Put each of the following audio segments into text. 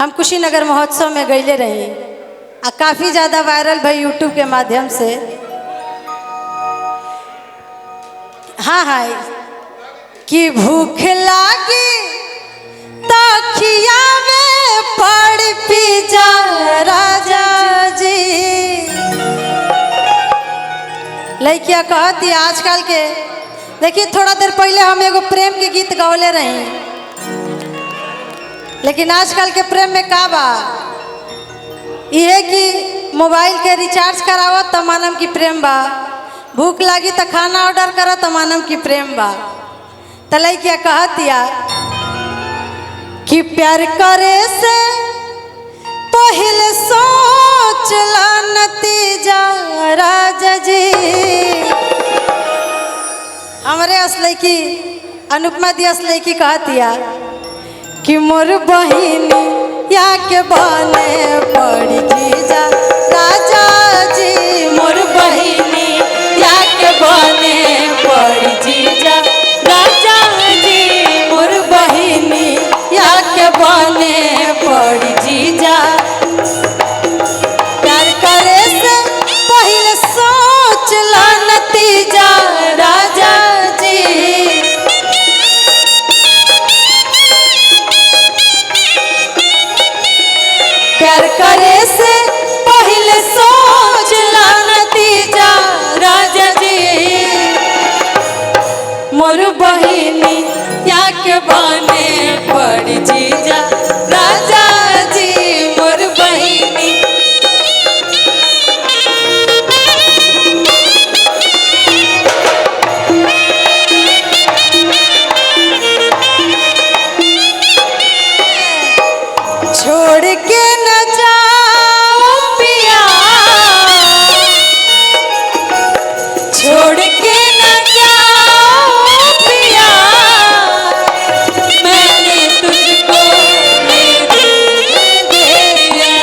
हम कुशीनगर महोत्सव में गईले रही आ काफ़ी ज़्यादा वायरल भाई यूट्यूब के माध्यम से। हाँ हाँ कि भूख लागी तो खियावे पड़ पिज्जा राजा जी। लड़किया कहती आजकल के देखिए, थोड़ा देर पहले हम एगो प्रेम के गीत गौले रही, लेकिन आजकल के प्रेम में का बा ये कि मोबाइल के रिचार्ज करावो तो मानम की प्रेम बा, भूख लगी तो खाना ऑर्डर करो तो मानम की प्रेम बा। तो लड़किया कहतिया कि प्यार करे से पहले सोच ला नतीजा राजा जी। हमारे असली की अनुपमा दी असली की कहतिया कि मोर बहिनी या के बने पड़ी जीजा राजा जी। मोर बहिनी या के बने पड़ी जीजा राजा जी। मोर बहिनी या के बने पड़ी जीजा। प्यार करे से पहले सोच ला नतीजा राजा जी। प्यार करे से पहले सोच ला नतीजा राजा जी। मोर बहिनी या के बने पड़ी जीजा राजा जी। मोर बहिनी छोड़ के न जाओ पिया, छोड़ के न जाओ पिया। मैंने तुझको ये दिल दे दिया,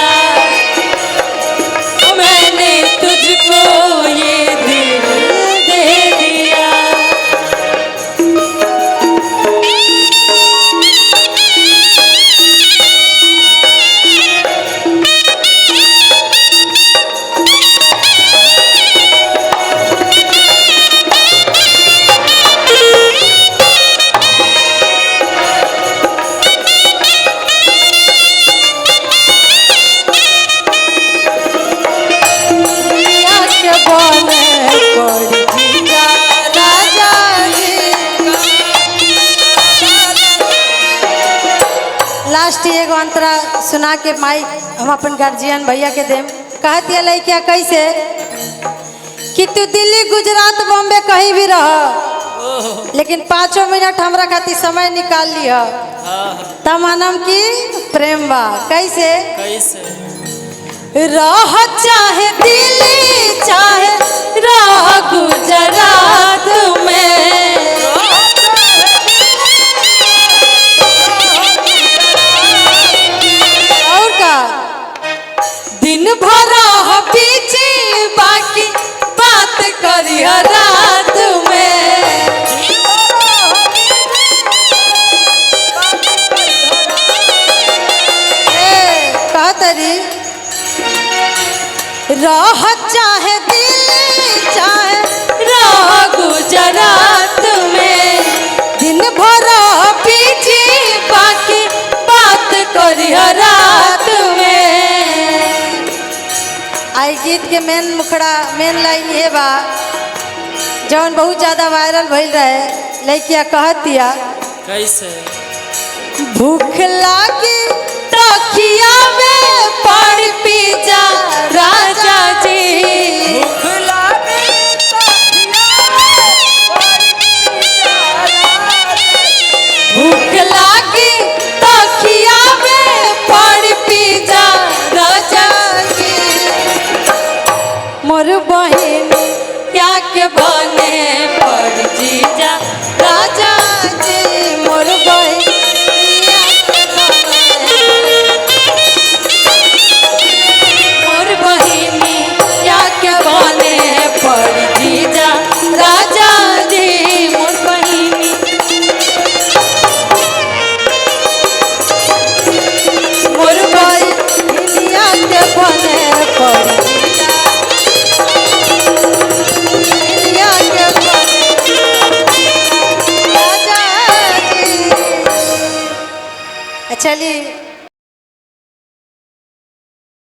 मैंने तुझको ये दिल दे दिया। लास्ट एगो अंतरा सुना के माई हम अपन गार्जियन भैया के देम। कहती है लड़किया कैसे कि तू दिल्ली गुजरात बॉम्बे कहीं भी रह, लेकिन 5 मिनट हमरा खातिर समय निकाल लिया तमानम की प्रेम बा। कैसे रह चाहे दिल्ली चाहे रह गुजरात में, और का दिन भर पीछे बाकी बात करिया रात में। कहतरी रह चाहे दिल्ली चाहे रह गुजरात में, दिन भर पीछे बाकी बात करिया रात में। आई गीत के मेन मुखड़ा मेन लाइन ये बा जौन बहुत ज्यादा वायरल भइल रहे। लड़किया कहतिया कैसे भूख लागी तो खियावे पड़ पिज्जा राजा जी। भूख लागी तो खियावे पड़ पिज्जा राजा जी। भूख लागी तो खियावे पड़ पिज्जा राजा जी। मोर बहिनी क्या के बने पड़ जीजा राजा जी। मोर बहिनी क्या के बने चलिए